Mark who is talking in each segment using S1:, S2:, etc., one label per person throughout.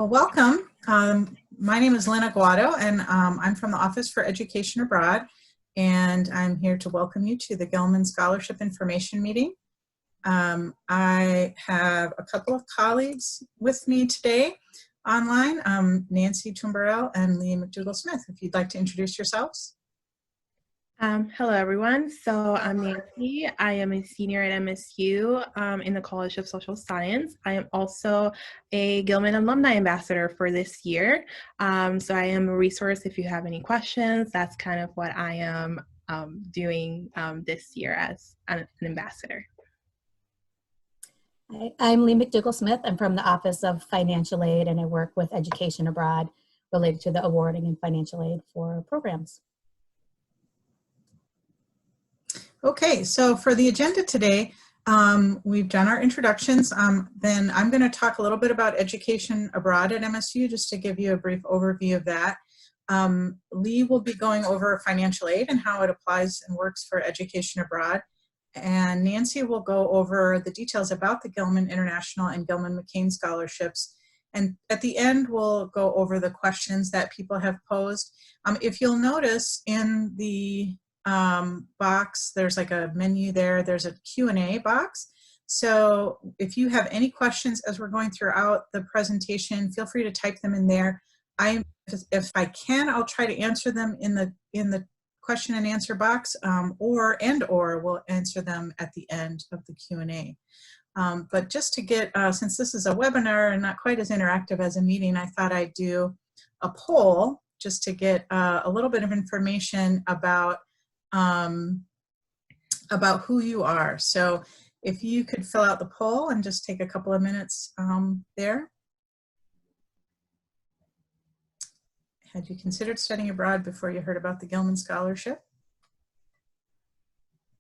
S1: Well, welcome. My name is Lena Guado, and I'm from the Office for Education Abroad, and I'm here to welcome you to the Gilman Scholarship Information Meeting. I have a couple of colleagues with me today online, Nancy Tumbarell and Lee McDougall-Smith. If you'd like to introduce yourselves.
S2: Hello, everyone. So I'm Nancy. I am a senior at MSU in the College of Social Science. I am also a Gilman Alumni Ambassador for this year. So I am a resource if you have any questions. That's kind of what I am doing this year as an ambassador.
S3: I'm Lee McDougall-Smith. I'm from the Office of Financial Aid, and I work with Education Abroad related to the awarding and financial aid for programs.
S1: Okay, so for the agenda today, we've done our introductions. Then I'm going to talk a little bit about education abroad at MSU, just to give you a brief overview of that. Lee will be going over financial aid and how it applies and works for education abroad. And Nancy will go over the details about the Gilman International and Gilman McCain scholarships. And at the end, we'll go over the questions that people have posed. If you'll notice in the box, there's like a menu there, there's a Q&A box. So if you have any questions as we're going throughout the presentation, feel free to type them in there. If I can, I'll try to answer them in the question and answer box, or we'll answer them at the end of the Q&A. But just to get, since this is a webinar and not quite as interactive as a meeting, I thought I'd do a poll just to get a little bit of information about who you are. So if you could fill out the poll and just take a couple of minutes there. Had you considered studying abroad before you heard about the Gilman Scholarship?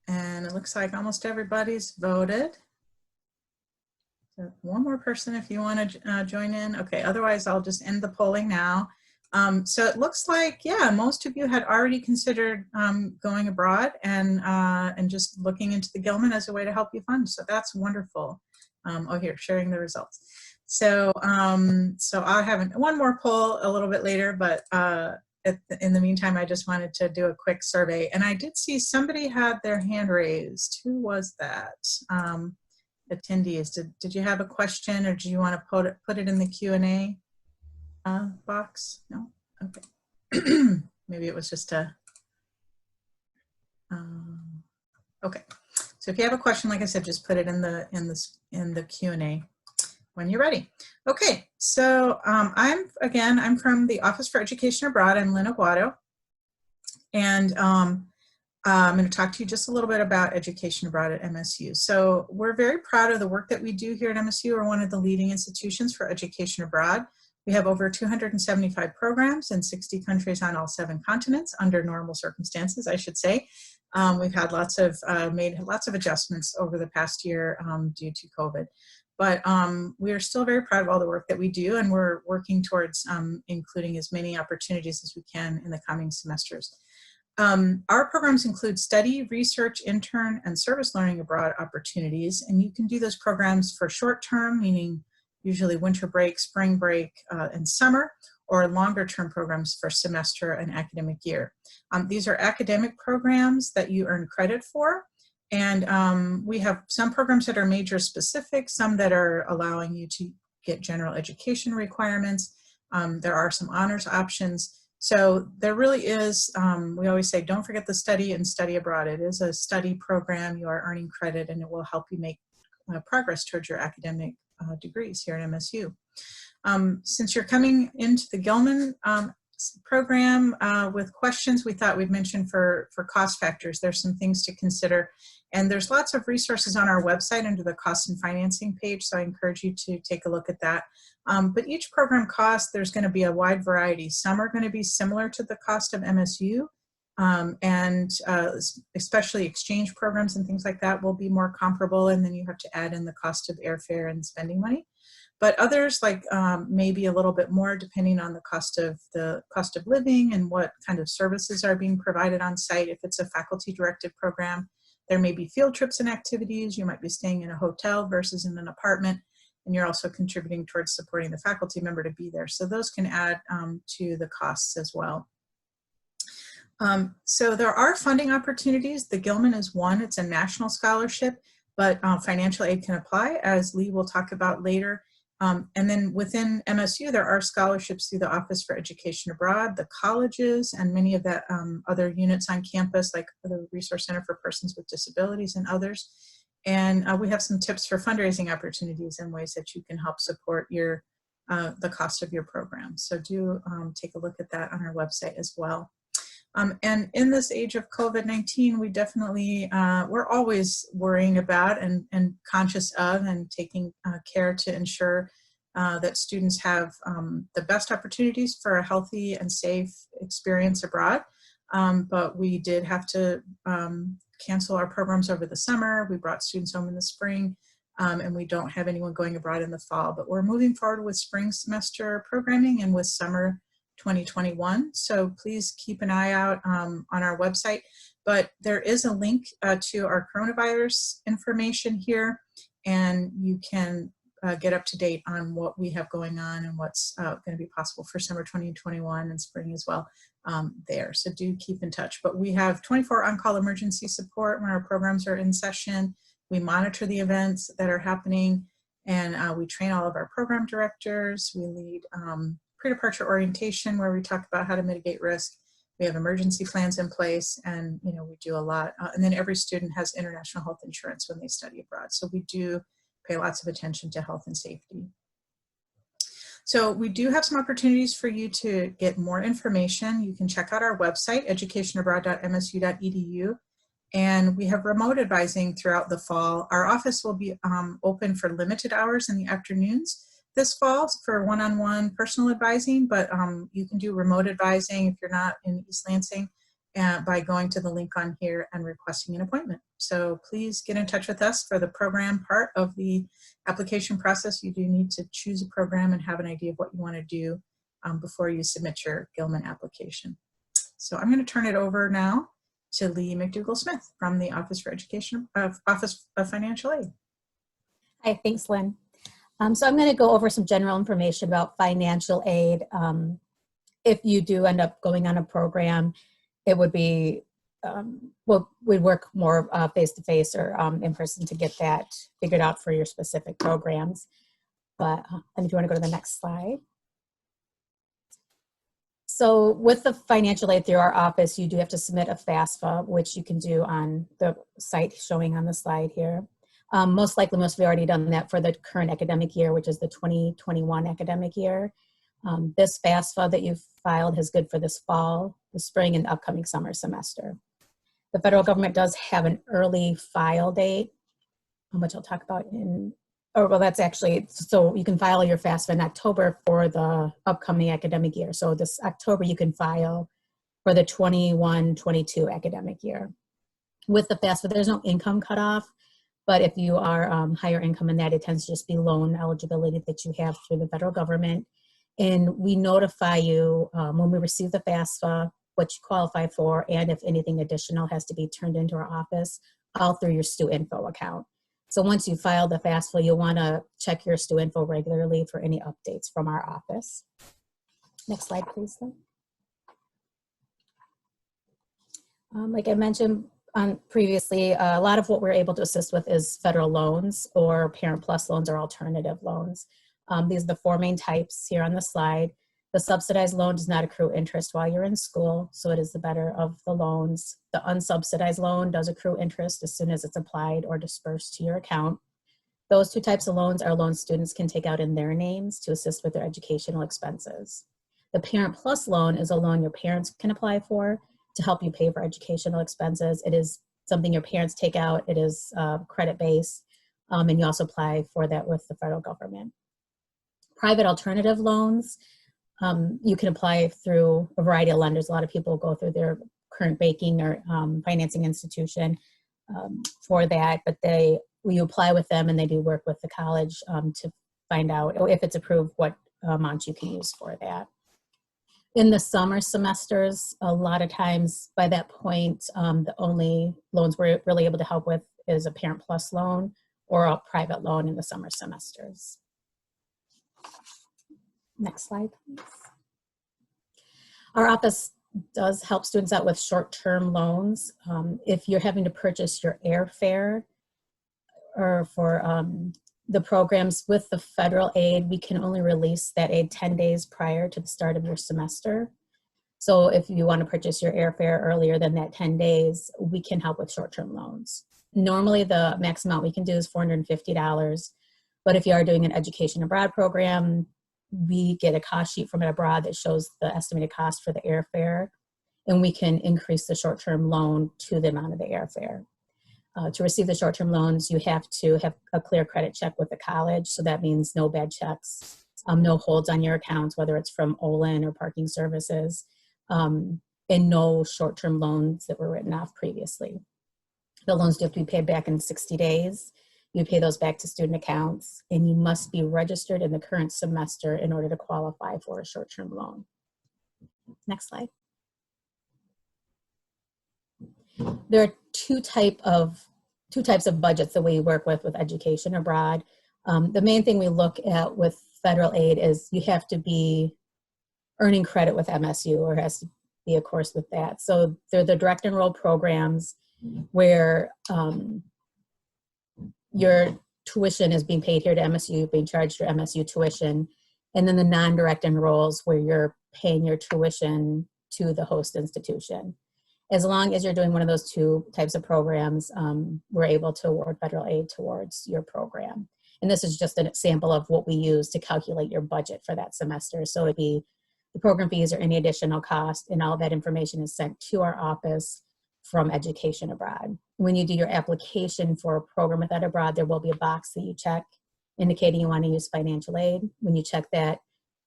S1: And it looks like almost everybody's voted. So one more person if you want to join in. Okay, otherwise I'll just end the polling now. So it looks like, yeah, most of you had already considered going abroad and just looking into the Gilman as a way to help you fund. So that's wonderful. Oh, here, sharing the results. So, so I'll have one more poll a little bit later, but in the meantime, I just wanted to do a quick survey. And I did see somebody had their hand raised. Who was that? Attendees, did you have a question, or do you want to put it in the Q&A? Box? No? Okay. Maybe it was just a, okay. So if you have a question, like I said, just put it in the Q&A when you're ready. Okay, so I'm from the Office for Education Abroad. I'm Lena Guado, and I'm going to talk to you just a little bit about education abroad at MSU. So we're very proud of the work that we do here at MSU. We're one of the leading institutions for education abroad. We have over 275 programs in 60 countries on all 7 continents, under normal circumstances, I should say. We've had made lots of adjustments over the past year due to COVID. But we are still very proud of all the work that we do, and we're working towards including as many opportunities as we can in the coming semesters. Our programs include study, research, intern, and service learning abroad opportunities, and you can do those programs for short term, meaning usually winter break, spring break, and summer, or longer term programs for semester and academic year. These are academic programs that you earn credit for, and we have some programs that are major specific, some that are allowing you to get general education requirements. There are some honors options. So there really is, we always say, don't forget the study and study abroad. It is a study program. You are earning credit, and it will help you make progress towards your academic degrees here at MSU. Since you're coming into the Gilman program with questions, we thought we'd mention for cost factors, there's some things to consider. And there's lots of resources on our website under the cost and financing page, so I encourage you to take a look at that. But each program cost, there's going to be a wide variety. Some are going to be similar to the cost of MSU, and especially exchange programs and things like that will be more comparable, and then you have to add in the cost of airfare and spending money. But others, like maybe a little bit more depending on the cost of living and what kind of services are being provided on site. If it's a faculty-directed program, there may be field trips and activities. You might be staying in a hotel versus in an apartment. and you're also contributing towards supporting the faculty member to be there. So those can add to the costs as well. So there are funding opportunities. The Gilman is one. It's a national scholarship, but financial aid can apply, as Lee will talk about later. And then within MSU, there are scholarships through the Office for Education Abroad, the colleges, and many of the other units on campus, like the Resource Center for Persons with Disabilities and others. And we have some tips for fundraising opportunities and ways that you can help support your the cost of your program. So do take a look at that on our website as well. And in this age of COVID-19, we definitely, we're always worrying about and conscious of and taking care to ensure that students have the best opportunities for a healthy and safe experience abroad. But we did have to cancel our programs over the summer. We brought students home in the spring, and we don't have anyone going abroad in the fall. But we're moving forward with spring semester programming and with summer 2021. So please keep an eye out on our website. But there is a link to our coronavirus information here, and you can get up to date on what we have going on and what's going to be possible for summer 2021 and spring as well there. So do keep in touch. But we have 24 on-call emergency support when our programs are in session. We monitor the events that are happening, and we train all of our program directors. We lead pre-departure orientation, where we talk about how to mitigate risk. We have emergency plans in place, and we do a lot. And then every student has international health insurance when they study abroad. So we do pay lots of attention to health and safety. So we do have some opportunities for you to get more information. You can check out our website, educationabroad.msu.edu. And we have remote advising throughout the fall. Our office will be open for limited hours in the afternoons this fall for one-on-one personal advising, but you can do remote advising if you're not in East Lansing by going to the link on here and requesting an appointment. So please get in touch with us for the program part of the application process. You do need to choose a program and have an idea of what you want to do before you submit your Gilman application. So I'm going to turn it over now to Lee McDougall-Smith from the Office for Education, Office of Financial Aid.
S3: Hi, thanks, Lynn. So I'm going to go over some general information about financial aid. If you do end up going on a program, it would be, well, we'd work more face-to-face or in person to get that figured out for your specific programs. But and if you want to go to the next slide. So with the financial aid through our office, you do have to submit a FAFSA, which you can do on the site showing on the slide here. Most likely, most of you already done that for the current academic year, which is the 2021 academic year. This FAFSA that you've filed is good for this fall, the spring, and the upcoming summer semester. The federal government does have an early file date, which I'll talk about in, oh, well, that's actually, so you can file your FAFSA in October for the upcoming academic year. So this October, you can file for the 21-22 academic year. With the FAFSA, there's no income cutoff. But if you are higher income than that, it tends to just be loan eligibility that you have through the federal government. And we notify you when we receive the FAFSA, what you qualify for, and if anything additional has to be turned into our office, all through your StuInfo account. So once you file the FAFSA, you'll want to check your StuInfo regularly for any updates from our office. Next slide, please. Like I mentioned previously, a lot of what we're able to assist with is federal loans or Parent Plus loans or alternative loans. These are the four main types here on the slide. The subsidized loan does not accrue interest while you're in school, so it is the better of the loans. The unsubsidized loan does accrue interest as soon as it's applied or dispersed to your account. Those two types of loans are loans students can take out in their names to assist with their educational expenses. The Parent Plus loan is a loan your parents can apply for to help you pay for educational expenses. It is something your parents take out. It is credit-based, and you also apply for that with the federal government. Private alternative loans, you can apply through a variety of lenders. A lot of people go through their current banking or financing institution for that, but you apply with them and they do work with the college to find out, if it's approved, what amount you can use for that. In the summer semesters, a lot of times by that point, the only loans we're really able to help with is a Parent Plus loan or a private loan in the summer semesters. Next slide, please. Our office does help students out with short-term loans. If you're having to purchase your airfare or for the programs with the federal aid, we can only release that aid 10 days prior to the start of your semester. So if you want to purchase your airfare earlier than that 10 days, we can help with short-term loans. Normally the max amount we can do is $450, but if you are doing an education abroad program, we get a cost sheet from it abroad that shows the estimated cost for the airfare, and we can increase the short-term loan to the amount of the airfare. To receive the short-term loans, you have to have a clear credit check with the college, so that means no bad checks, no holds on your accounts, whether it's from Olin or parking services, and no short-term loans that were written off previously. The loans do have to be paid back in 60 days. You pay those back to student accounts, and you must be registered in the current semester in order to qualify for a short-term loan. Next slide. There are two types of budgets that we work with education abroad. The main thing we look at with federal aid is you have to be earning credit with MSU, or has to be a course with that. So they're the direct enroll programs where your tuition is being paid here to MSU, being charged your MSU tuition, and then the non-direct enrolls where you're paying your tuition to the host institution. As long as you're doing one of those two types of programs, we're able to award federal aid towards your program. And this is just an example of what we use to calculate your budget for that semester. So it'd be the program fees or any additional cost, and all that information is sent to our office from Education Abroad. When you do your application for a program with Ed Abroad, there will be a box that you check indicating you want to use financial aid. When you check that,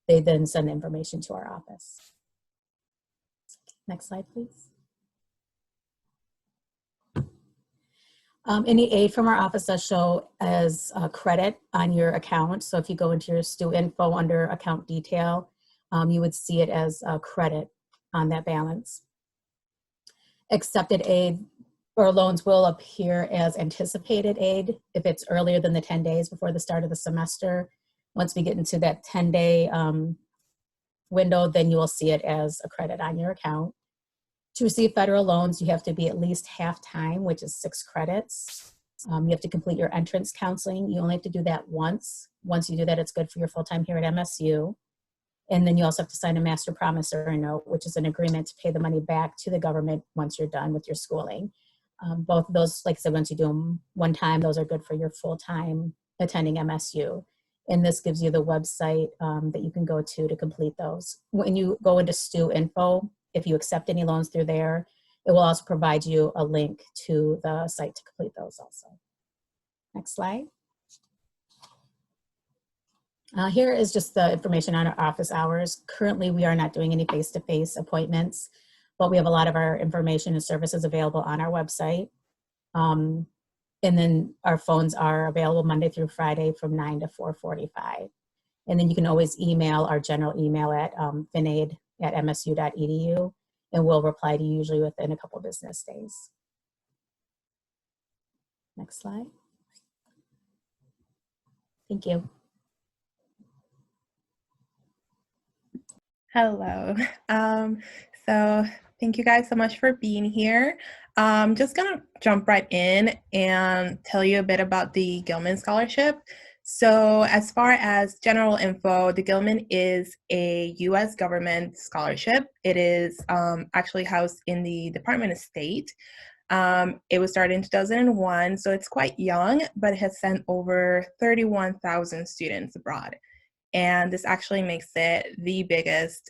S3: they then send information to our office. Next slide, please. Any aid from our office does show as credit on your account. So if you go into your Stu Info under account detail, you would see it as credit on that balance. Accepted aid or loans will appear as anticipated aid if it's earlier than the 10 days before the start of the semester. Once we get into that 10-day window, then you will see it as a credit on your account. To receive federal loans, you have to be at least half-time, which is 6 credits. You have to complete your entrance counseling. You only have to do that once. Once you do that, it's good for your full-time here at MSU. And then you also have to sign a master promissory note, which is an agreement to pay the money back to the government once you're done with your schooling. Both of those, like I said, once you do them one time, those are good for your full-time attending MSU. And this gives you the website that you can go to complete those. When you go into Stu Info, if you accept any loans through there, it will also provide you a link to the site to complete those also. Next slide. Here is just the information on our office hours. Currently, we are not doing any face-to-face appointments, but we have a lot of our information and services available on our website. And then our phones are available Monday through Friday from 9 to 4:45. And then you can always email our general email at finaid@msu.edu, and we'll reply to you usually within a couple business days. Next slide. Thank you.
S2: Hello. So thank you guys so much for being here. I'm just gonna jump right in and tell you a bit about the Gilman Scholarship. So as far as general info, the Gilman is a U.S. government scholarship. It is actually housed in the Department of State. It was started in 2001, so it's quite young, but it has sent over 31,000 students abroad. And this actually makes it the biggest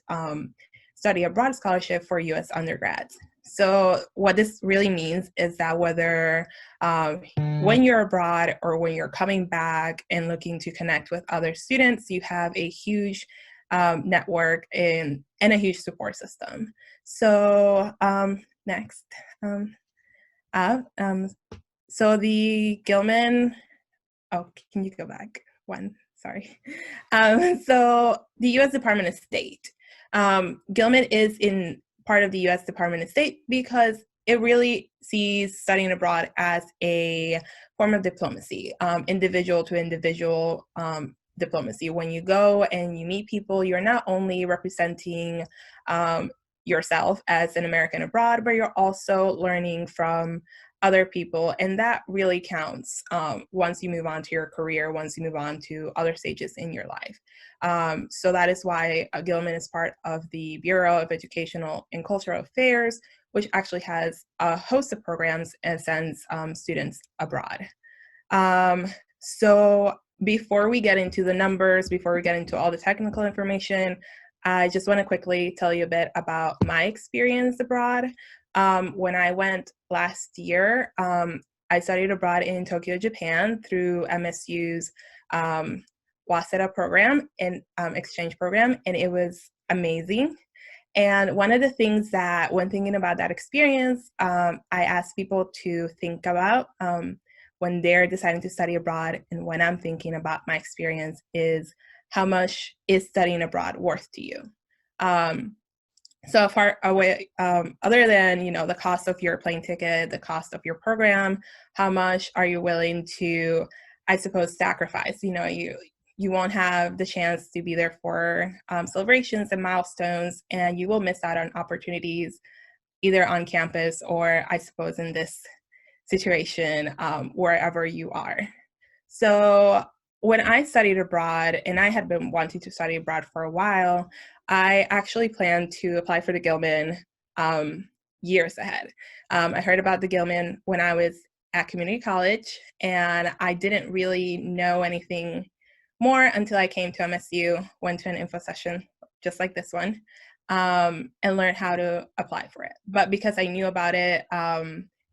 S2: study abroad scholarship for U.S. undergrads. So what this really means is that whether when you're abroad or when you're coming back and looking to connect with other students, you have a huge network and a huge support system. So next. So the Gilman, oh, can you go back one? Sorry. So the U.S. Department of State. Gilman is in part of the U.S. Department of State because it really sees studying abroad as a form of diplomacy, individual to individual diplomacy. When you go and you meet people, you're not only representing yourself as an American abroad, but you're also learning from other people, and that really counts once you move on to your career, once you move on to other stages in your life. So that is why Gilman is part of the Bureau of Educational and Cultural Affairs, which actually has a host of programs and sends students abroad. So before we get into the numbers, before we get into all the technical information, I just want to quickly tell you a bit about my experience abroad. When I went last year, I studied abroad in Tokyo, Japan through MSU's Waseda program and exchange program, and it was amazing. And one of the things that, when thinking about that experience, I asked people to think about when they're deciding to study abroad, and when I'm thinking about my experience, is how much is studying abroad worth to you? So far away, other than, the cost of your plane ticket, the cost of your program, how much are you willing to, I suppose, sacrifice? You won't have the chance to be there for celebrations and milestones, and you will miss out on opportunities either on campus or, I suppose, in this situation, wherever you are. So when I studied abroad, and I had been wanting to study abroad for a while, I actually planned to apply for the Gilman years ahead. I heard about the Gilman when I was at community college, and I didn't really know anything more until I came to MSU, went to an info session just like this one, and learned how to apply for it. But because I knew about it,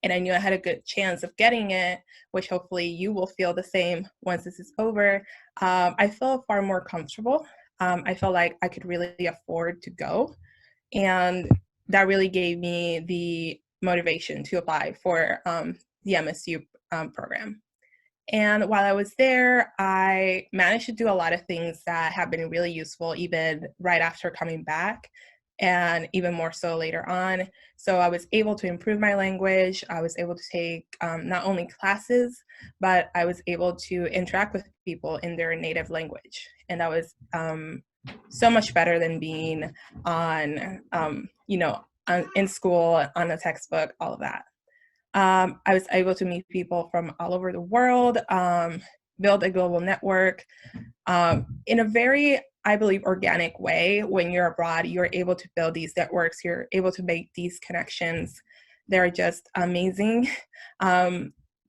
S2: and I knew I had a good chance of getting it, which hopefully you will feel the same once this is over, I feel far more comfortable. I felt like I could really afford to go. And that really gave me the motivation to apply for the MSU program. And while I was there, I managed to do a lot of things that have been really useful, even right after coming back, and even more so later on. So I was able to improve my language. I was able to take not only classes, but I was able to interact with people in their native language. And that was so much better than being on, in school, on a textbook, all of that. I was able to meet people from all over the world, build a global network in a very, I believe, organic way. When you're abroad, you're able to build these networks, you're able to make these connections. They're just amazing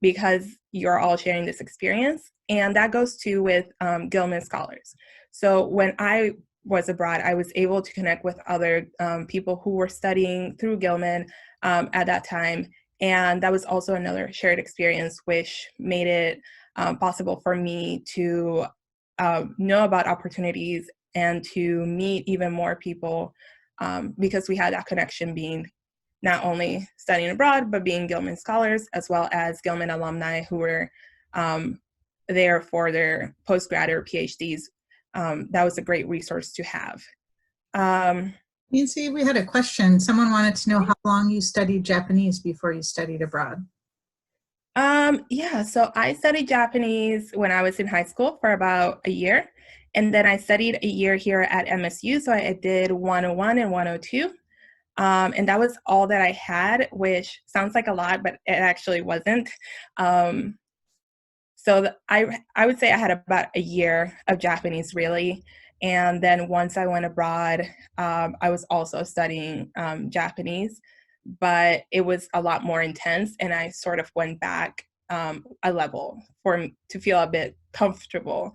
S2: because you're all sharing this experience. And that goes too with Gilman Scholars. So when I was abroad, I was able to connect with other people who were studying through Gilman at that time. And that was also another shared experience, which made it possible for me to know about opportunities and to meet even more people because we had that connection, being not only studying abroad, but being Gilman Scholars, as well as Gilman alumni who were there for their postgrad or PhDs. That was a great resource to have.
S1: Nancy, we had a question. Someone wanted to know how long you studied Japanese before you studied abroad.
S2: Yeah, so I studied Japanese when I was in high school for about a year. And then I studied a year here at MSU. So I did 101 and 102. And that was all that I had, which sounds like a lot, but it actually wasn't. So I would say I had about a year of Japanese, really. And then once I went abroad, I was also studying Japanese, but it was a lot more intense. And I sort of went back a level to feel a bit comfortable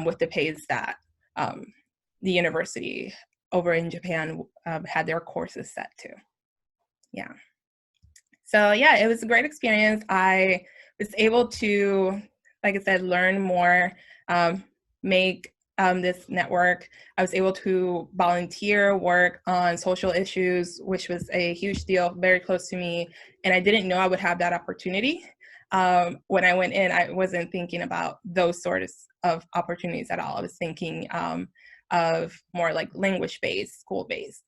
S2: with the pace that the university over in Japan had their courses set to. Yeah. So yeah, it was a great experience. I was able to, like I said, learn more, make this network. I was able to volunteer work on social issues, which was a huge deal, very close to me. And I didn't know I would have that opportunity. When I went in, I wasn't thinking about those sorts of opportunities at all. I was thinking of more like language-based, school-based.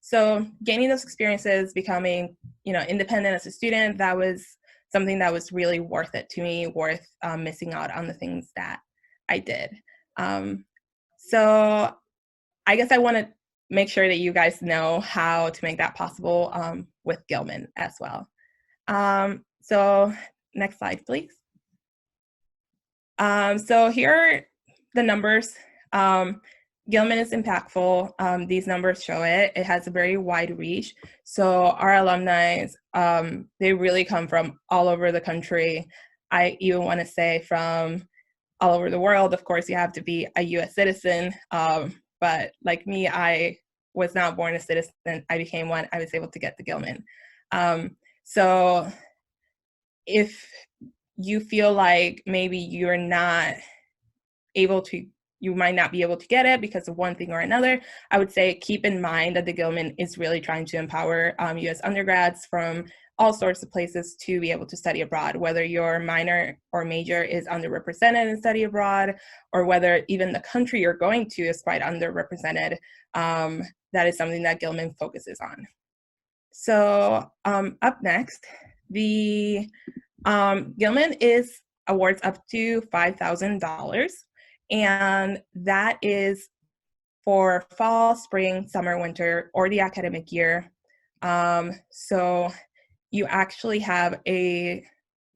S2: So gaining those experiences, becoming, independent as a student, that was something that was really worth it to me, worth missing out on the things that I did. So I guess I want to make sure that you guys know how to make that possible with Gilman as well. So next slide, please. So here are the numbers. Gilman is impactful. These numbers show it. It has a very wide reach. So our alumni, they really come from all over the country. I even want to say from all over the world. Of course, you have to be a US citizen. But like me, I was not born a citizen. I became one. I was able to get to Gilman. So if you feel like maybe you're not able to, you might not be able to get it because of one thing or another, I would say keep in mind that the Gilman is really trying to empower US undergrads from all sorts of places to be able to study abroad, whether your minor or major is underrepresented in study abroad, or whether even the country you're going to is quite underrepresented. That is something that Gilman focuses on. So up next, the Gilman awards up to $5,000, and that is for fall, spring, summer, winter, or the academic year. So you actually have a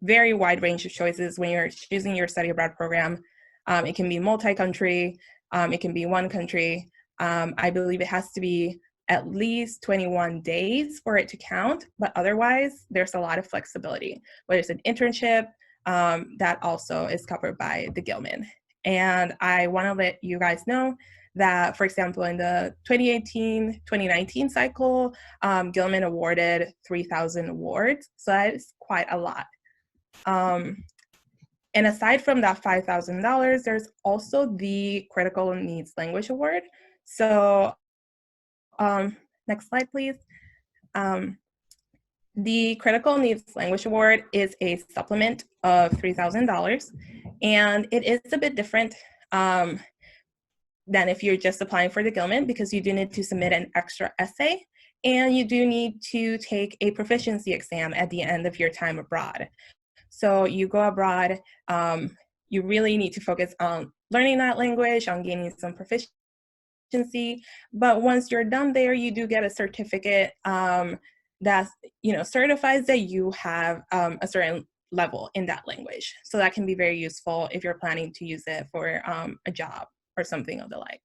S2: very wide range of choices when you're choosing your study abroad program. It can be multi-country, it can be one country. I believe it has to be at least 21 days for it to count, but otherwise there's a lot of flexibility. Whether it's an internship, that also is covered by the Gilman. And I wanna let you guys know that, for example, in the 2018-2019 cycle, Gilman awarded 3,000 awards, so that is quite a lot. And aside from that $5,000, there's also the Critical Needs Language Award. So next slide, please. The Critical Needs Language Award is a supplement of $3,000, and it is a bit different than if you're just applying for the Gilman, because you do need to submit an extra essay, and you do need to take a proficiency exam at the end of your time abroad. So you go abroad, you really need to focus on learning that language, on gaining some proficiency, but once you're done there, you do get a certificate that certifies that you have a certain level in that language. So that can be very useful if you're planning to use it for a job or something of the like.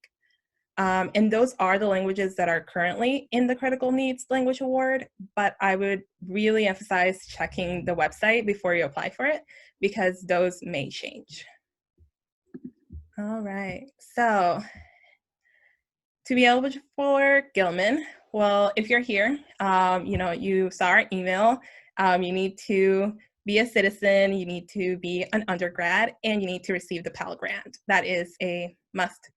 S2: And those are the languages that are currently in the Critical Needs Language Award, but I would really emphasize checking the website before you apply for it, because those may change. All right, so to be eligible for Gilman, well, if you're here, you saw our email, you need to be a citizen, you need to be an undergrad, and you need to receive the Pell Grant. That is a must.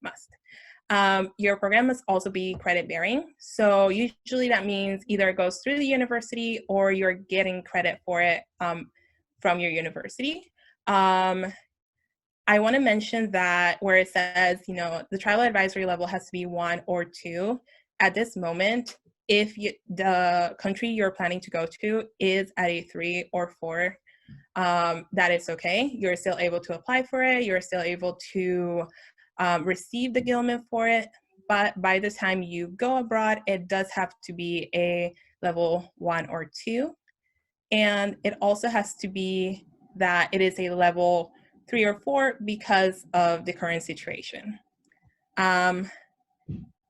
S2: Your program must also be credit bearing. So usually that means either it goes through the university or you're getting credit for it from your university. I want to mention that where it says, the tribal advisory level has to be 1 or 2, at this moment, if the country you're planning to go to is at a 3 or 4, that is okay. You're still able to apply for it. You're still able to receive the Gilman for it. But by the time you go abroad, it does have to be a level 1 or 2. And it also has to be that it is a level 3 or 4 because of the current situation.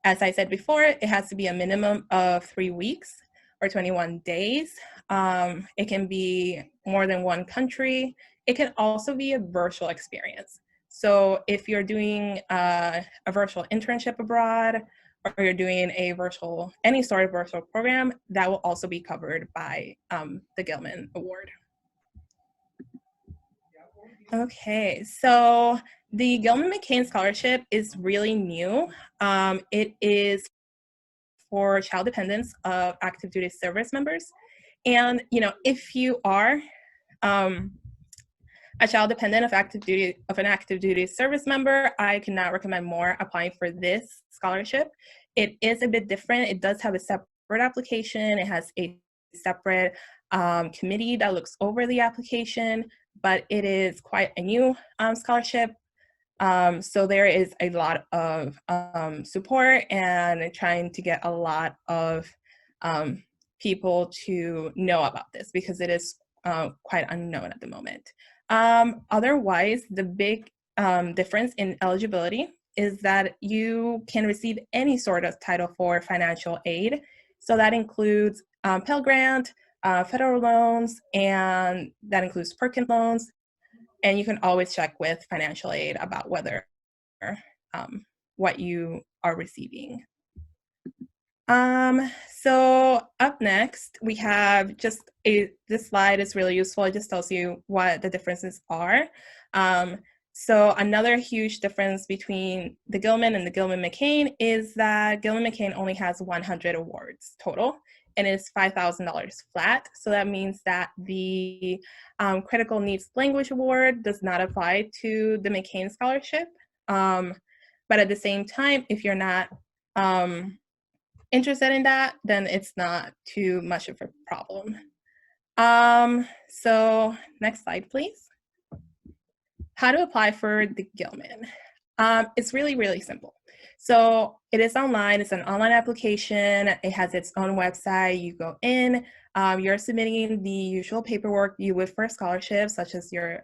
S2: As I said before, it has to be a minimum of 3 weeks or 21 days. It can be more than one country. It can also be a virtual experience. So if you're doing a virtual internship abroad, or you're doing any sort of virtual program, that will also be covered by the Gilman Award. Okay, so the Gilman McCain Scholarship is really new. It is for child dependents of active duty service members. And, if you are a child dependent of an active duty service member, I cannot recommend more applying for this scholarship. It is a bit different. It does have a separate application. It has a separate committee that looks over the application, but it is quite a new scholarship. So there is a lot of support and trying to get a lot of people to know about this because it is quite unknown at the moment. Otherwise, the big difference in eligibility is that you can receive any sort of Title IV financial aid. So that includes Pell Grant, federal loans, and that includes Perkins loans. And you can always check with financial aid about whether what you are receiving. So up next, we have this slide is really useful. It just tells you what the differences are. So another huge difference between the Gilman and the Gilman McCain is that Gilman McCain only has 100 awards total, and it's $5,000 flat. So that means that the Critical Needs Language Award does not apply to the McCain Scholarship. But at the same time, if you're not interested in that, then it's not too much of a problem. So next slide, please. How to apply for the Gilman. It's really, really simple. So it is online, it's an online application, it has its own website, you go in, you're submitting the usual paperwork you would for a scholarship, such as your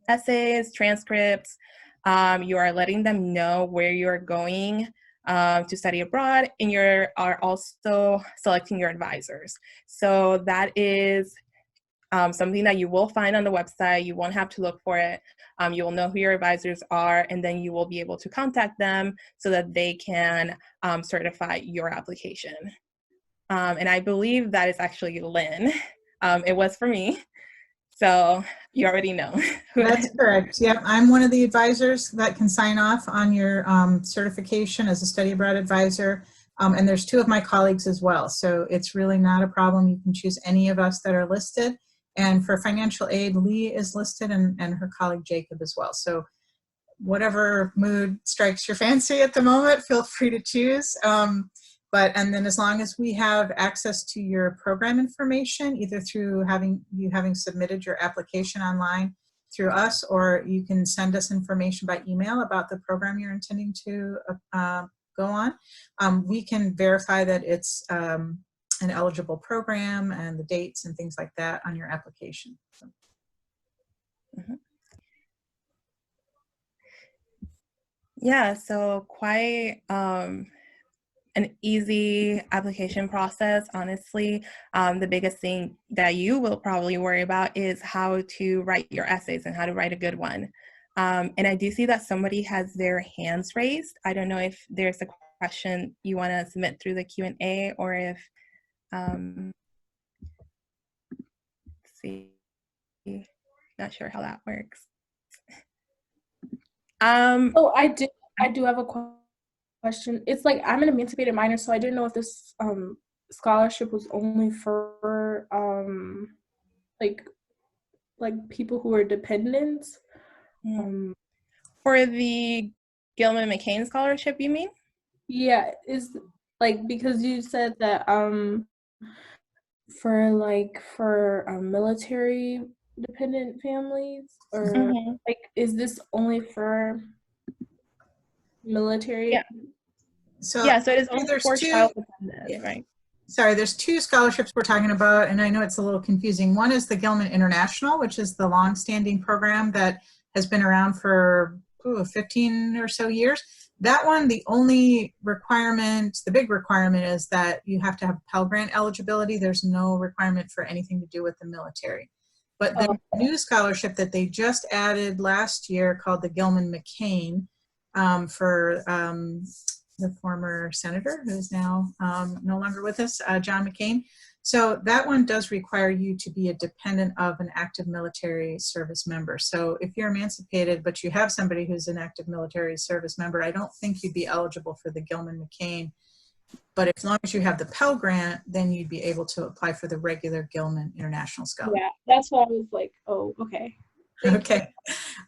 S2: essays, transcripts, you are letting them know where you're going to study abroad, and you are also selecting your advisors. So that is something that you will find on the website. You won't have to look for it. You will know who your advisors are, and then you will be able to contact them so that they can certify your application. And I believe that is actually Lynn. It was for me. So you already know.
S1: That's correct. Yep, I'm one of the advisors that can sign off on your certification as a study abroad advisor. And there's 2 of my colleagues as well. So it's really not a problem. You can choose any of us that are listed. And for financial aid, Lee is listed and her colleague Jacob as well. So whatever mood strikes your fancy at the moment, feel free to choose. And then as long as we have access to your program information, either through having submitted your application online through us, or you can send us information by email about the program you're intending to go on, we can verify that it's an eligible program and the dates and things like that on your application. So.
S2: Mm-hmm. Yeah, so quite an easy application process, honestly. The biggest thing that you will probably worry about is how to write your essays and how to write a good one. And I do see that somebody has their hands raised. I don't know if there's a question you want to submit through the Q&A or if, let's see, not sure how that works.
S4: Oh, I do have a question. It's like I'm an emancipated minor, so I didn't know if this scholarship was only for like people who are dependents.
S2: For the Gilman McCain Scholarship, you mean?
S4: Yeah, is like because you said that for military dependent families, or like is this only for military?
S2: Yeah. So it is only for child dependents, right?
S1: Sorry, there's 2 scholarships we're talking about, and I know it's a little confusing. One is the Gilman International, which is the long-standing program that has been around for 15 or so years. That one, the only requirement, the big requirement is that you have to have Pell Grant eligibility. There's no requirement for anything to do with the military. But the new scholarship that they just added last year called the Gilman McCain for the former senator who is now no longer with us, John McCain. So that one does require you to be a dependent of an active military service member. So if you're emancipated, but you have somebody who's an active military service member, I don't think you'd be eligible for the Gilman McCain. But as long as you have the Pell Grant, then you'd be able to apply for the regular Gilman International Scholarship.
S4: Yeah, that's what I was like, oh, okay.
S1: Okay.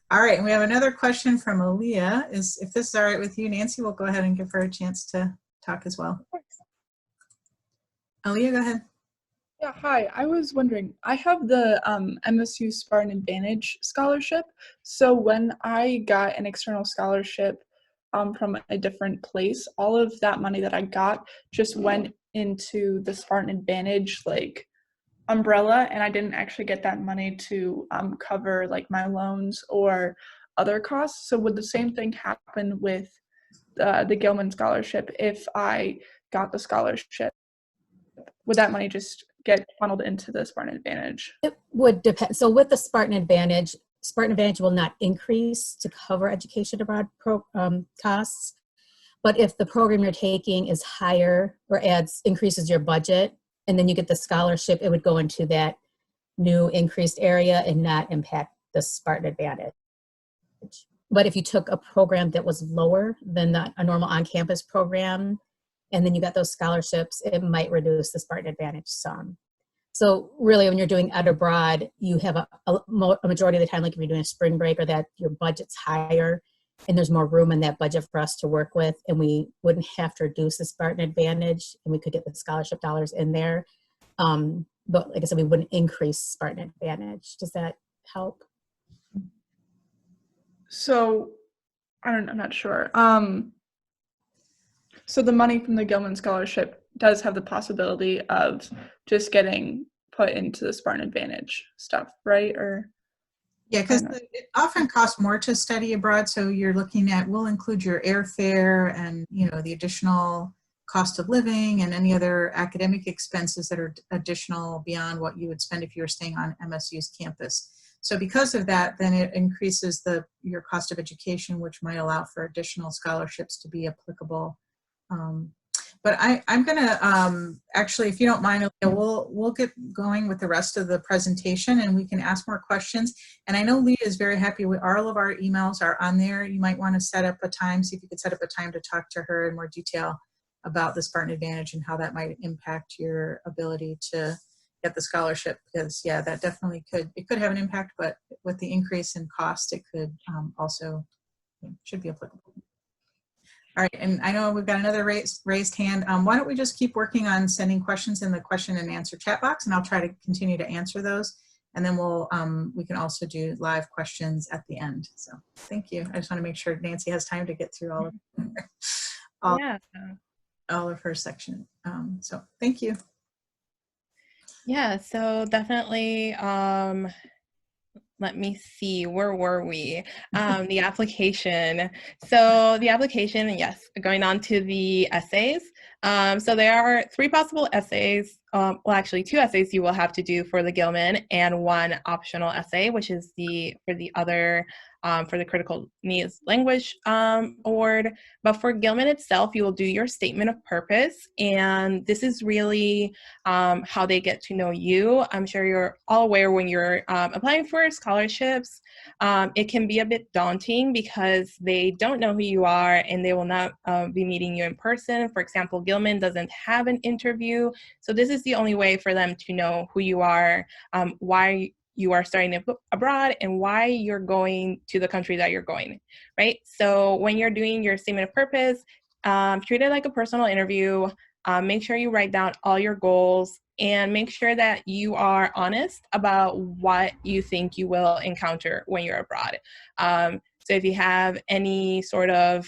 S1: All right. And we have another question from Aaliyah. If this is all right with you, Nancy, we'll go ahead and give her a chance to talk as well. Aaliyah, go ahead.
S5: Yeah, hi. I was wondering, I have the MSU Spartan Advantage scholarship. So when I got an external scholarship from a different place, all of that money that I got just went into the Spartan Advantage like umbrella, and I didn't actually get that money to cover like my loans or other costs. So would the same thing happen with the Gilman scholarship if I got the scholarship? Would that money just get funneled into the Spartan Advantage?
S3: It would depend. So with the Spartan Advantage will not increase to cover education abroad costs. But if the program you're taking is higher or increases your budget, and then you get the scholarship, it would go into that new increased area and not impact the Spartan Advantage. But if you took a program that was lower than a normal on-campus program, and then you got those scholarships, it might reduce the Spartan Advantage some. So really, when you're doing ed abroad, you have a majority of the time, like if you're doing a spring break or that, your budget's higher and there's more room in that budget for us to work with, and we wouldn't have to reduce the Spartan Advantage, and we could get the scholarship dollars in there. But like I said, we wouldn't increase Spartan Advantage. Does that help?
S5: So I'm not sure. So the money from the Gilman Scholarship does have the possibility of just getting put into the Spartan Advantage stuff, right? Or
S1: Yeah, because it often costs more to study abroad. So you're looking at, we'll include your airfare and, you know, the additional cost of living and any other academic expenses that are additional beyond what you would spend if you were staying on MSU's campus. So because of that, then it increases your cost of education, which might allow for additional scholarships to be applicable. But I'm going to actually, if you don't mind, we'll get going with the rest of the presentation, and we can ask more questions. And I know Leah is very happy with all of our emails are on there. You might want to set up a time, see if you could set up a time to talk to her in more detail about the Spartan Advantage and how that might impact your ability to get the scholarship. Because yeah, that definitely could have an impact, but with the increase in cost, it could also should be applicable. All right, and I know we've got another raised hand. Why don't we just keep working on sending questions in the question and answer chat box, and I'll try to continue to answer those. And then we can also do live questions at the end. So thank you. I just want to make sure Nancy has time to get through all of her section. So thank you.
S2: Yeah, so definitely, let me see, where were we? The application. So the application, yes, going on to the essays. So there are 3 possible essays, well, actually 2 essays you will have to do for the Gilman and 1 optional essay, which is for the critical needs language award. But for Gilman itself, you will do your statement of purpose, and this is really how they get to know you. I'm sure you're all aware when you're applying for scholarships, it can be a bit daunting because they don't know who you are and they will not be meeting you in person. For example, Gilman doesn't have an interview, so this is the only way for them to know who you are, why you are studying abroad, and why you're going to the country that you're going, right? So when you're doing your statement of purpose, treat it like a personal interview. Make sure you write down all your goals and make sure that you are honest about what you think you will encounter when you're abroad. So if you have any sort of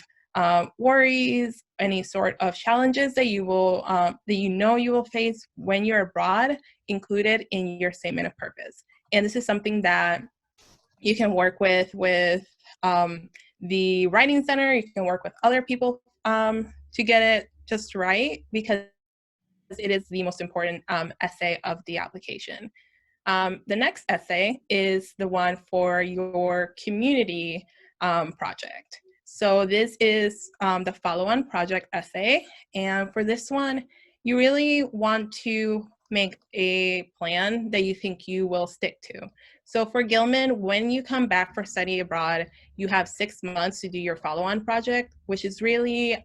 S2: worries, any sort of challenges that you will, that you know you will face when you're abroad, include it in your statement of purpose. And this is something that you can work with the Writing Center. You can work with other people to get it just right, because it is the most important essay of the application. The next essay is the one for your community project. So this is the follow-on project essay. And for this one, you really want to make a plan that you think you will stick to. So for Gilman, when you come back for study abroad, you have 6 months to do your follow-on project, which is really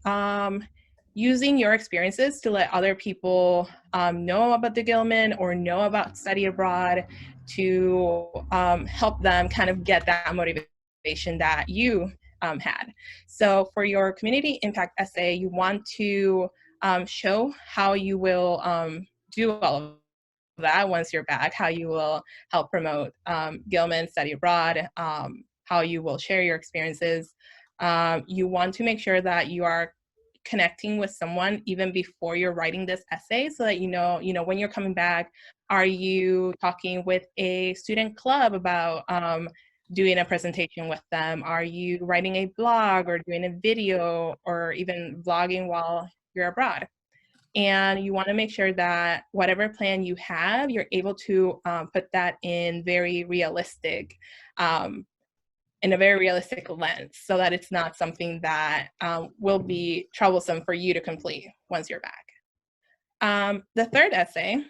S2: using your experiences to let other people know about the Gilman or know about study abroad, to help them kind of get that motivation that you had. So for your community impact essay, you want to show how you will do all of that once you're back, how you will help promote Gilman Study Abroad, how you will share your experiences. You want to make sure that you are connecting with someone even before you're writing this essay, so that you know when you're coming back, are you talking with a student club about doing a presentation with them? Are you writing a blog or doing a video or even vlogging while you're abroad? And you want to make sure that whatever plan you have, you're able to put that in very realistic, in a very realistic lens, so that it's not something that will be troublesome for you to complete once you're back. The third essay,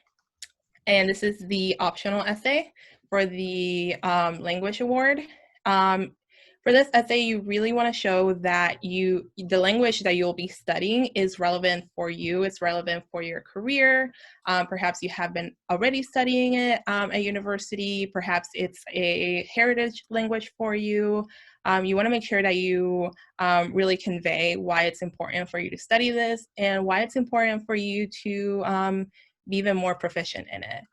S2: and this is the optional essay for the language award. For this essay, you really want to show that the language that you'll be studying is relevant for you, it's relevant for your career. Perhaps you have been already studying it at university, perhaps it's a heritage language for you. You want to make sure that you really convey why it's important for you to study this and why it's important for you to be even more proficient in it.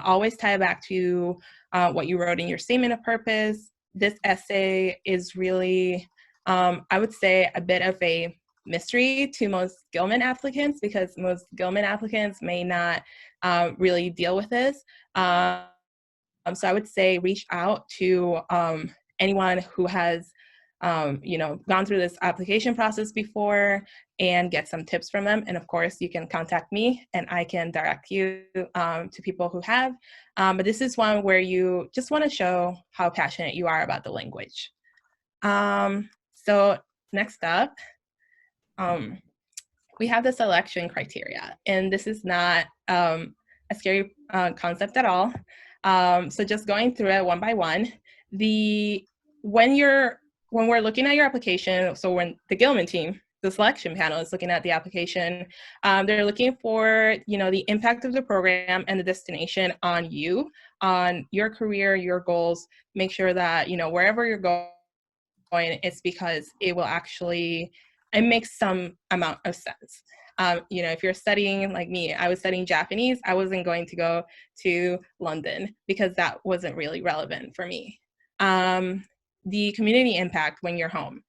S2: Always tie it back to what you wrote in your statement of purpose. This essay is really, I would say, a bit of a mystery to most Gilman applicants, because most Gilman applicants may not really deal with this. So I would say reach out to anyone who has gone through this application process before and get some tips from them. And of course, you can contact me and I can direct you to people who have. But this is one where you just want to show how passionate you are about the language. So next up, we have the selection criteria. And this is not a scary concept at all. So just going through it one by one, when we're looking at your application, so when the Gilman team, the selection panel is looking at the application, they're looking for, the impact of the program and the destination on you, on your career, your goals. Make sure that, wherever you're going, it's because it makes some amount of sense. If you're studying like me, I was studying Japanese, I wasn't going to go to London because that wasn't really relevant for me. The community impact when you're home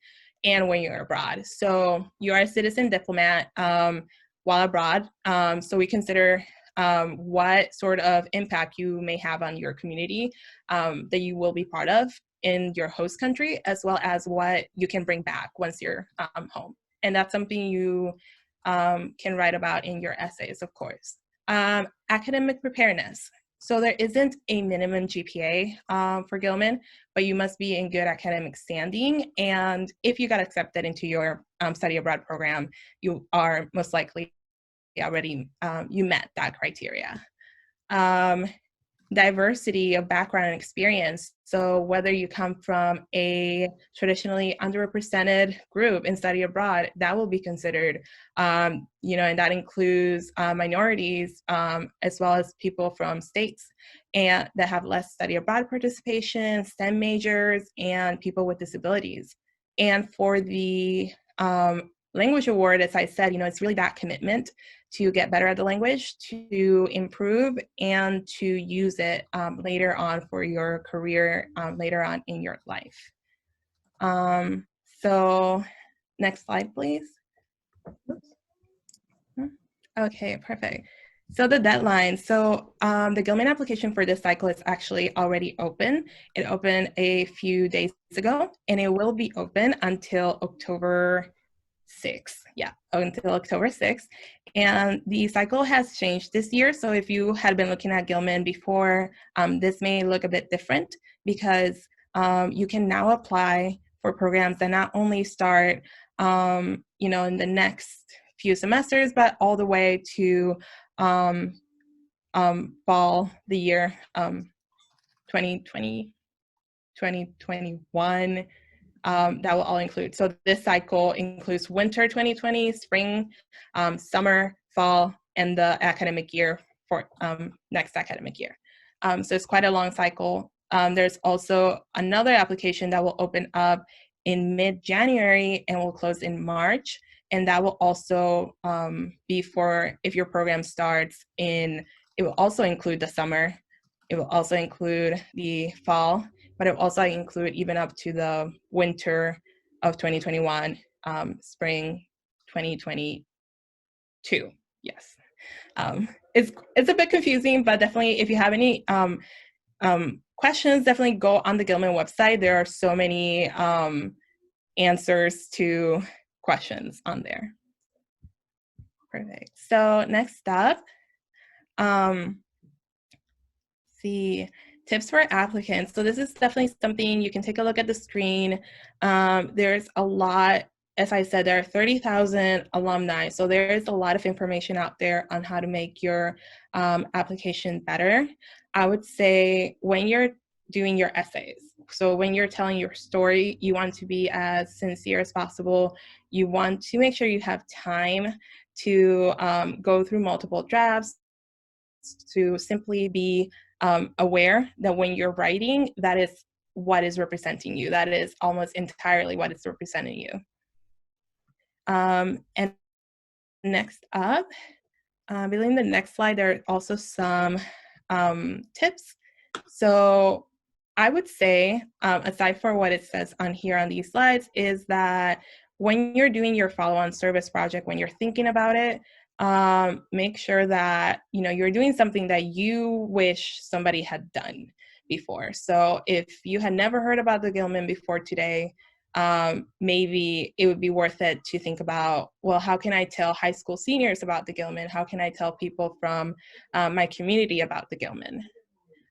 S2: and when you're abroad. So you are a citizen diplomat while abroad. So we consider what sort of impact you may have on your community that you will be part of in your host country, as well as what you can bring back once you're home. And that's something you can write about in your essays, of course. Academic preparedness. So there isn't a minimum GPA for Gilman, but you must be in good academic standing. And if you got accepted into your study abroad program, you are most likely already, you met that criteria. Diversity of background and experience. So whether you come from a traditionally underrepresented group in study abroad, that will be considered, and that includes minorities, as well as people from states and that have less study abroad participation, STEM majors, and people with disabilities. And for the language award, as I said, it's really that commitment to get better at the language, to improve, and to use it later on for your career, later on in your life. So next slide, please. Okay, perfect. So the deadline. So the Gilman application for this cycle is actually already open. It opened a few days ago, and it will be open until October 6th. Yeah, until October 6th. And the cycle has changed this year. So if you had been looking at Gilman before, this may look a bit different because you can now apply for programs that not only start, in the next few semesters, but all the way to fall the year 2020, 2021. That will all include. So this cycle includes winter 2020, spring, summer, fall, and the academic year for next academic year. So it's quite a long cycle. There's also another application that will open up in mid-January and will close in March. And that will also be for if your program starts in, it will also include the summer. It will also include the fall, but it will also include even up to the winter of 2021, spring 2022. Yes. It's a bit confusing, but definitely if you have any questions, definitely go on the Gilman website. There are so many answers to questions on there. Perfect. So next up, the tips for applicants. So this is definitely something you can take a look at the screen. There's a lot, as I said, there are 30,000 alumni. So there's a lot of information out there on how to make your application better. I would say when you're doing your essays, so when you're telling your story, you want to be as sincere as possible. You want to make sure you have time to go through multiple drafts, to simply be aware that when you're writing, that is what is representing you. That is almost entirely what is representing you. And next up, I believe in the next slide, there are also some tips. So I would say, aside from what it says on here on these slides, is that when you're doing your follow-on service project, when you're thinking about it, make sure that you're doing something that you wish somebody had done before. So if you had never heard about the Gilman before today, maybe it would be worth it to think about, well, how can I tell high school seniors about the Gilman? How can I tell people from my community about the Gilman?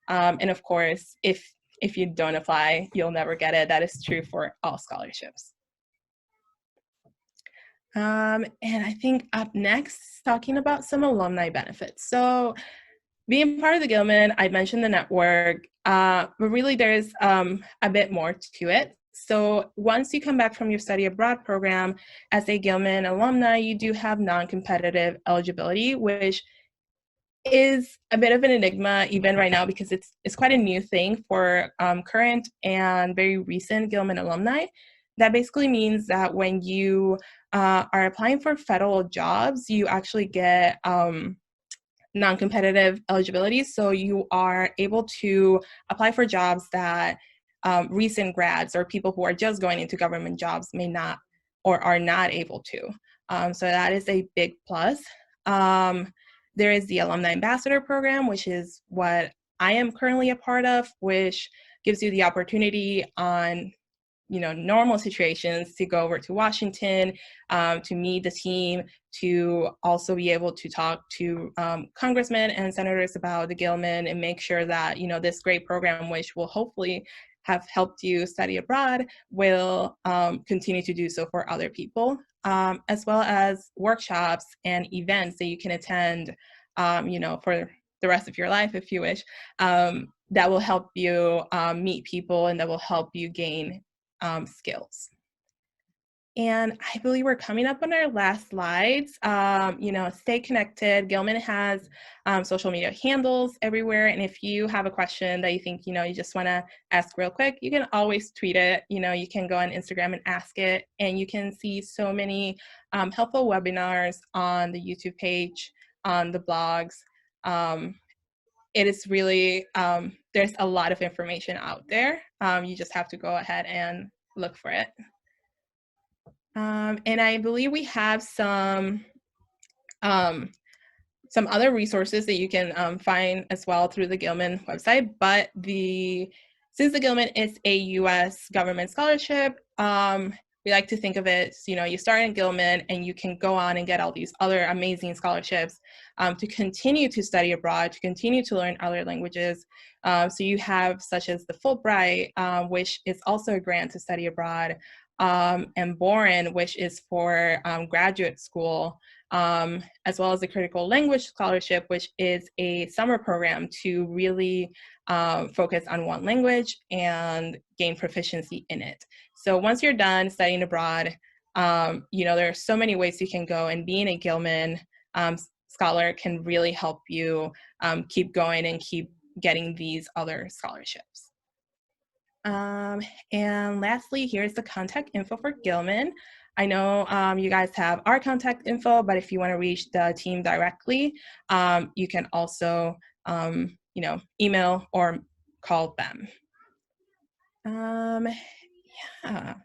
S2: And of course, if you don't apply, you'll never get it. That is true for all scholarships. And I think up next, talking about some alumni benefits. So being part of the Gilman, I mentioned the network, but really there's a bit more to it. So once you come back from your study abroad program as a Gilman alumni, you do have non-competitive eligibility, which is a bit of an enigma even right now because it's quite a new thing for current and very recent Gilman alumni. That basically means that when you are applying for federal jobs, you actually get non-competitive eligibility. So you are able to apply for jobs that recent grads or people who are just going into government jobs may not or are not able to. So that is a big plus. There is the Alumni Ambassador Program, which is what I am currently a part of, which gives you the opportunity on normal situations to go over to Washington, to meet the team, to also be able to talk to congressmen and senators about the Gilman and make sure that, this great program, which will hopefully have helped you study abroad, will continue to do so for other people, as well as workshops and events that you can attend, for the rest of your life if you wish, that will help you meet people and that will help you gain skills. And I believe we're coming up on our last slides. Stay connected. Gilman has social media handles everywhere. And if you have a question that you think, you just want to ask real quick, you can always tweet it. You can go on Instagram and ask it. And you can see so many helpful webinars on the YouTube page, on the blogs. It is really, there's a lot of information out there. You just have to go ahead and look for it. And I believe we have some other resources that you can find as well through the Gilman website. But since the Gilman is a U.S. government scholarship, we like to think of it, you start in Gilman and you can go on and get all these other amazing scholarships to continue to study abroad, to continue to learn other languages. So you have such as the Fulbright, which is also a grant to study abroad, and Boren, which is for graduate school, as well as the Critical Language Scholarship, which is a summer program to really focus on one language and gain proficiency in it. So once you're done studying abroad, there are so many ways you can go, and being a Gilman scholar can really help you keep going and keep getting these other scholarships. And lastly, here's the contact info for Gilman. I know you guys have our contact info, but if you want to reach the team directly, you can also, email or call them. Yeah,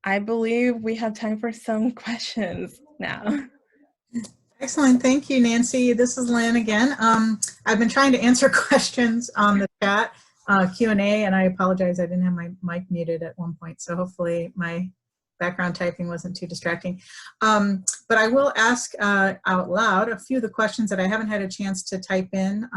S2: I believe we have time for some questions now.
S1: Excellent. Thank you, Nancy. This is Lynn again. I've been trying to answer questions on the chat Q&A, and I apologize. I didn't have my mic muted at one point, so hopefully my background typing wasn't too distracting. But I will ask out loud a few of the questions that I haven't had a chance to type in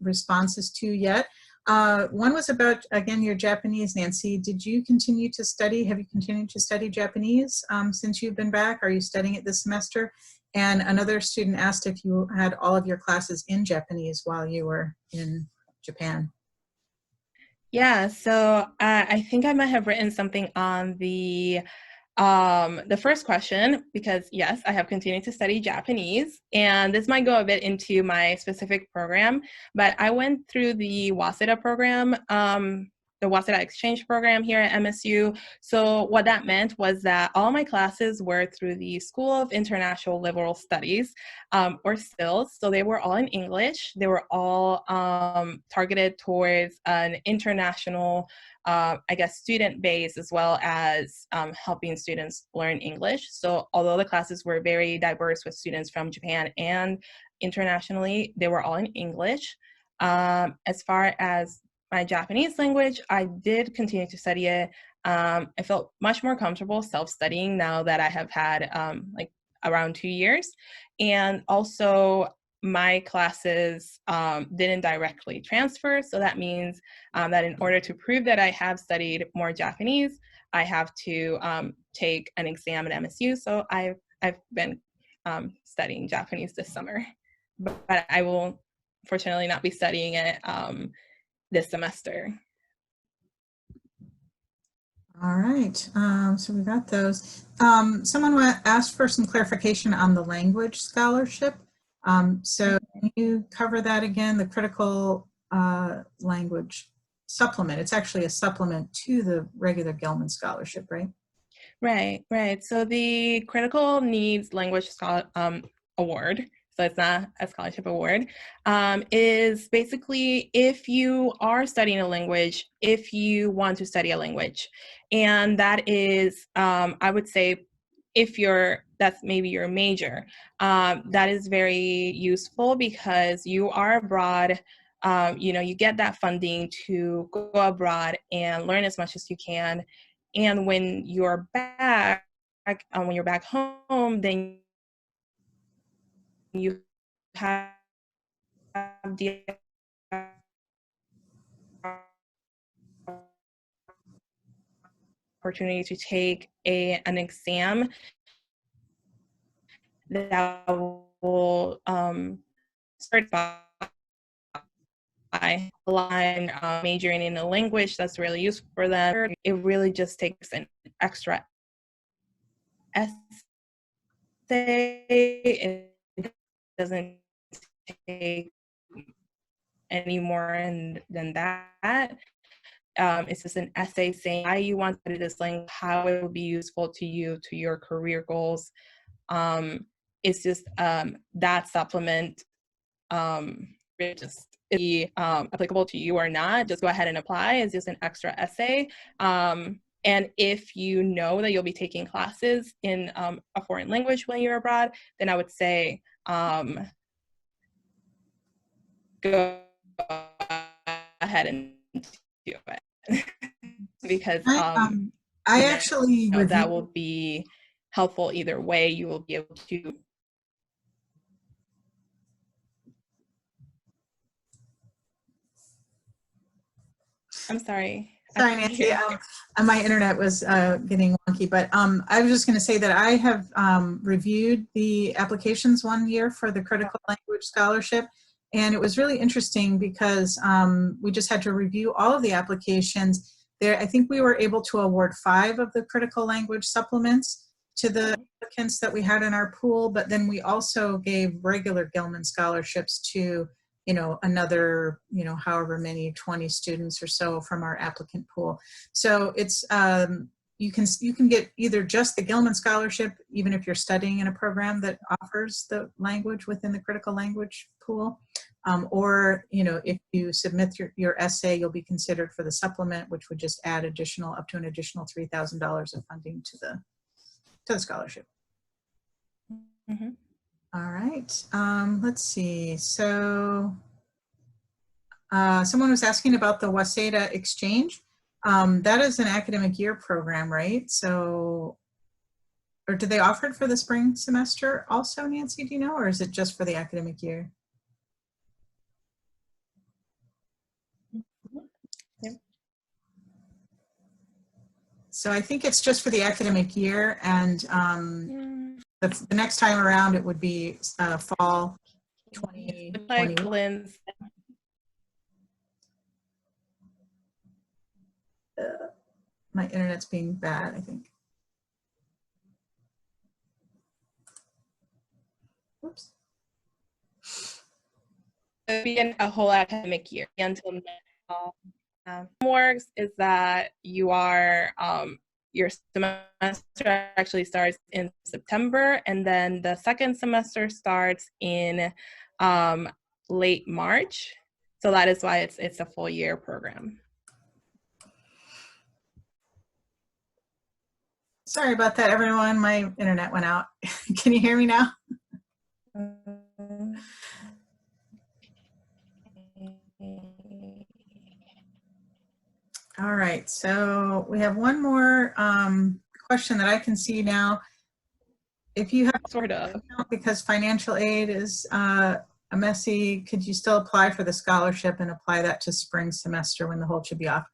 S1: responses to yet. One was about, again, your Japanese, Nancy. Did you continue to study? Have you continued to study Japanese since you've been back? Are you studying it this semester? And another student asked if you had all of your classes in Japanese while you were in Japan.
S2: Yeah, so I think I might have written something on the first question, because yes, I have continued to study Japanese, and this might go a bit into my specific program, but I went through the Waseda program, the Waseda exchange program here at MSU. So what that meant was that all my classes were through the School of International Liberal Studies, or SILS. So they were all in English. They were all targeted towards an international student base, as well as helping students learn English. So although the classes were very diverse with students from Japan and internationally, they were all in English. As far as my Japanese language, I did continue to study it. I felt much more comfortable self-studying now that I have had around 2 years. And also, my classes didn't directly transfer, so that means that in order to prove that I have studied more Japanese, I have to take an exam at MSU. So I've been studying Japanese this summer, but I will fortunately not be studying it this semester.
S1: All right, so we got those. Someone asked for some clarification on the language scholarship. So can you cover that again, the critical language supplement? It's actually a supplement to the regular Gilman Scholarship, right?
S2: Right. So the Critical Needs Language Award, so it's not a scholarship award, is basically if you are studying a language, if you want to study a language. And that is, I would say, that's maybe your major, that is very useful because you are abroad. You get that funding to go abroad and learn as much as you can. And when you're back home, then you have the opportunity to take an exam that will certify line majoring in a language that's really useful for them. It really just takes an extra essay. It doesn't take any more than that. It's just an essay saying why you want to study this language, how it will be useful to you, to your career goals. It's just that supplement just be applicable to you or not. Just go ahead and apply. It's just an extra essay. And if you know that you'll be taking classes in a foreign language when you're abroad, then I would say go ahead and do it. Because
S1: I actually
S2: that will be helpful either way. You will be able to. I'm sorry.
S1: Sorry, Nancy. My internet was getting wonky, but I was just going to say that I have reviewed the applications 1 year for the Critical Language Scholarship, and it was really interesting because we just had to review all of the applications. I think we were able to award 5 of the critical language supplements to the applicants that we had in our pool, but then we also gave regular Gilman scholarships to another, however many, 20 students or so from our applicant pool. So it's you can get either just the Gilman Scholarship, even if you're studying in a program that offers the language within the critical language pool, or if you submit your essay, you'll be considered for the supplement, which would just add up to an additional $3,000 of funding to the scholarship.
S2: Mm-hmm.
S1: All right, let's see. So someone was asking about the Waseda Exchange. That is an academic year program, right? So, or do they offer it for the spring semester also, Nancy, do you know, or is it just for the academic year? So I think it's just for the academic year, and the next time around it would be fall 2021. My internet's being bad, I think. Oops.
S2: It would be a whole academic year until now. Works is that you are your semester actually starts in September, and then the second semester starts in late March. So that is why it's a full year program.
S1: Sorry about that, everyone. My internet went out. Can you hear me now? All right, so we have one more question that I can see now. If you have
S2: Sort of.
S1: because financial aid is a messy, could you still apply for the scholarship and apply that to spring semester when the hold should be off?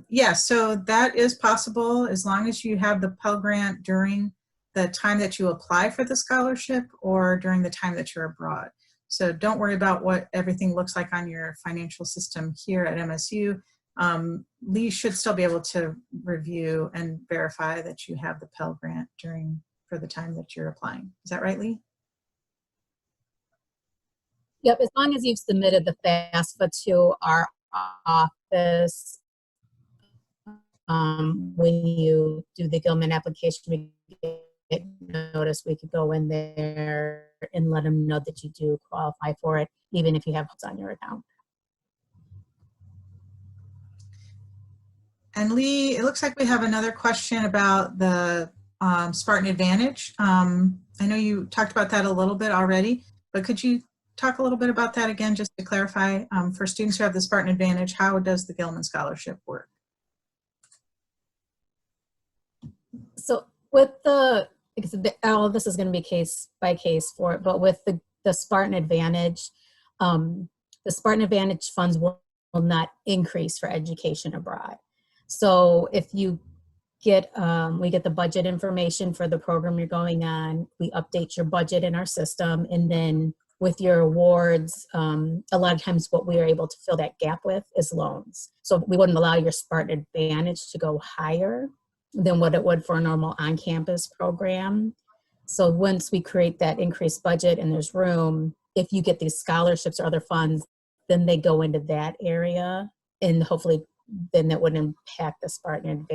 S1: Yeah, so that is possible as long as you have the Pell Grant during the time that you apply for the scholarship or during the time that you're abroad. So don't worry about what everything looks like on your financial system here at MSU. Lee should still be able to review and verify that you have the Pell Grant for the time that you're applying. Is that right, Lee?
S3: Yep, as long as you've submitted the FAFSA to our office when you do the Gilman application, we get notice, we could go in there and let them know that you do qualify for it, even if you have what's on your account.
S1: And Lee, it looks like we have another question about the Spartan Advantage. I know you talked about that a little bit already, but could you talk a little bit about that again, just to clarify, for students who have the Spartan Advantage, how does the Gilman Scholarship work?
S3: So with all this is going to be case by case for it, but with the Spartan Advantage, the Spartan Advantage funds will not increase for education abroad. So if you get, we get the budget information for the program you're going on, we update your budget in our system, and then with your awards, a lot of times what we are able to fill that gap with is loans. So we wouldn't allow your Spartan Advantage to go higher than what it would for a normal on-campus program. So once we create that increased budget and there's room, if you get these scholarships or other funds, then they go into that area, and hopefully then that wouldn't impact the Spartan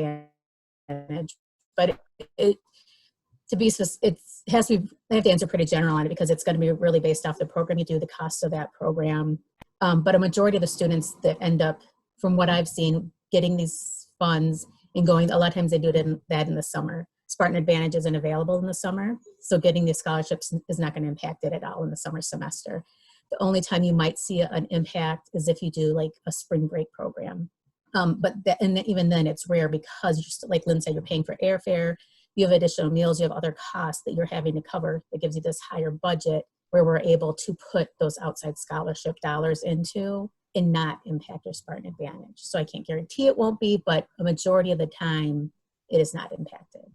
S3: Advantage. But to be specific, I have to answer pretty general on it because it's going to be really based off the program you do, the cost of that program. But a majority of the students that end up, from what I've seen, getting these funds and going, a lot of times they do that in the summer. Spartan Advantage isn't available in the summer, so getting these scholarships is not going to impact it at all in the summer semester. The only time you might see an impact is if you do like a spring break program. Even then it's rare because, like Lynn said, you're paying for airfare, you have additional meals, you have other costs that you're having to cover that gives you this higher budget where we're able to put those outside scholarship dollars into and not impact your Spartan Advantage. So I can't guarantee it won't be, but a majority of the time it is not impacted.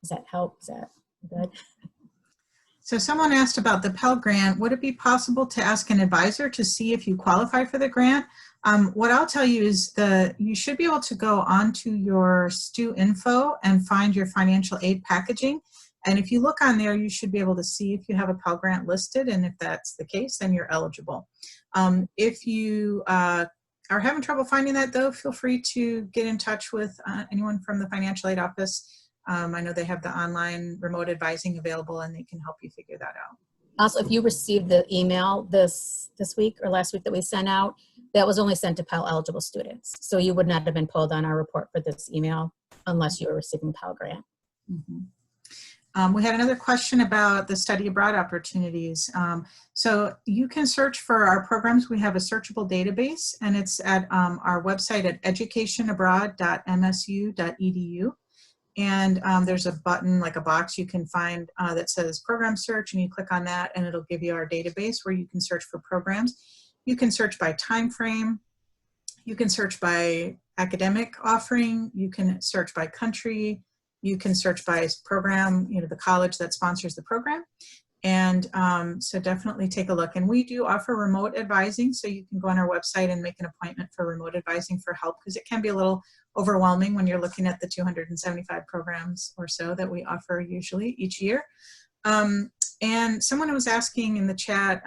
S3: Does that help? Is that good?
S1: So someone asked about the Pell Grant. Would it be possible to ask an advisor to see if you qualify for the grant? What I'll tell you is you should be able to go onto your STU info and find your financial aid packaging. And if you look on there, you should be able to see if you have a Pell Grant listed. And if that's the case, then you're eligible. I are having trouble finding that, though, feel free to get in touch with anyone from the financial aid office. I know they have the online remote advising available, and they can help you figure that out.
S3: Also, if you received the email this week or last week that we sent out, that was only sent to Pell eligible students. So you would not have been pulled on our report for this email unless you were receiving Pell Grant.
S1: Mm-hmm. We had another question about the study abroad opportunities. So you can search for our programs. We have a searchable database, and it's at our website at educationabroad.msu.edu. And there's a button, like a box you can find that says program search, and you click on that and it'll give you our database where you can search for programs. You can search by time frame. You can search by academic offering. You can search by country. You can search by program, the college that sponsors the program. And so definitely take a look. And we do offer remote advising, so you can go on our website and make an appointment for remote advising for help, because it can be a little overwhelming when you're looking at the 275 programs or so that we offer usually each year. And someone was asking in the chat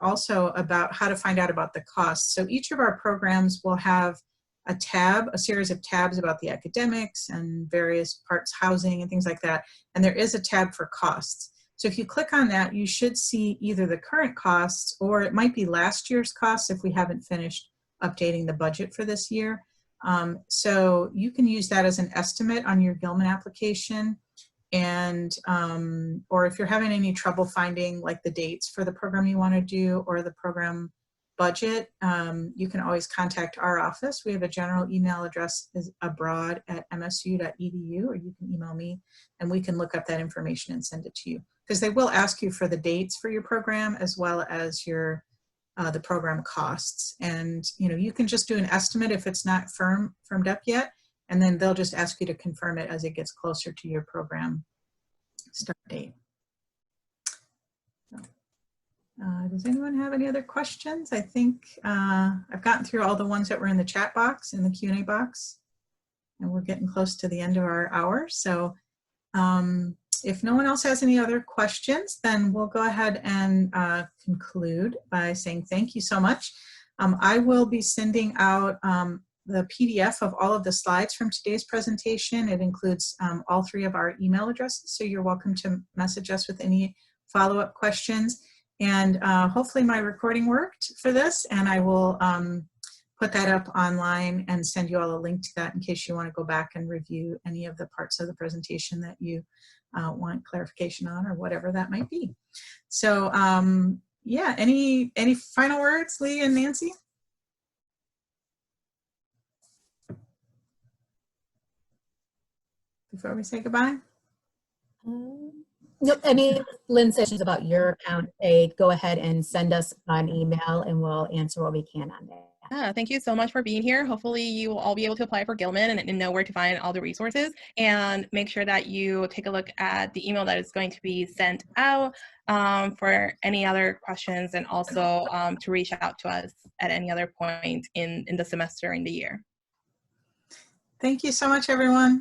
S1: also about how to find out about the costs. So each of our programs will have a tab, a series of tabs about the academics and various parts, housing and things like that. And there is a tab for costs. So if you click on that, you should see either the current costs, or it might be last year's costs if we haven't finished updating the budget for this year. So you can use that as an estimate on your Gilman application. And, or if you're having any trouble finding like the dates for the program you want to do or the program budget, you can always contact our office. We have a general email address, is abroad@msu.edu, or you can email me and we can look up that information and send it to you. Because they will ask you for the dates for your program as well as your the program costs. And you can just do an estimate if it's not firmed up yet, and then they'll just ask you to confirm it as it gets closer to your program start date. So, does anyone have any other questions? I think I've gotten through all the ones that were in the chat box, in the Q&A box, and we're getting close to the end of our hour. So if no one else has any other questions, then we'll go ahead and conclude by saying thank you so much. I will be sending out the PDF of all of the slides from today's presentation. It includes all 3 of our email addresses, so you're welcome to message us with any follow-up questions. And hopefully my recording worked for this, and I will put that up online and send you all a link to that in case you want to go back and review any of the parts of the presentation that you want clarification on, or whatever that might be. So yeah, any final words, Lee and Nancy? Before we say goodbye?
S3: Nope. I mean, Lynn said she's about your account aid. Go ahead and send us an email and we'll answer what we can on that.
S2: Yeah, thank you so much for being here. Hopefully you will all be able to apply for Gilman and know where to find all the resources, and make sure that you take a look at the email that is going to be sent out for any other questions, and also to reach out to us at any other point in the semester, in the year.
S1: Thank you so much, everyone.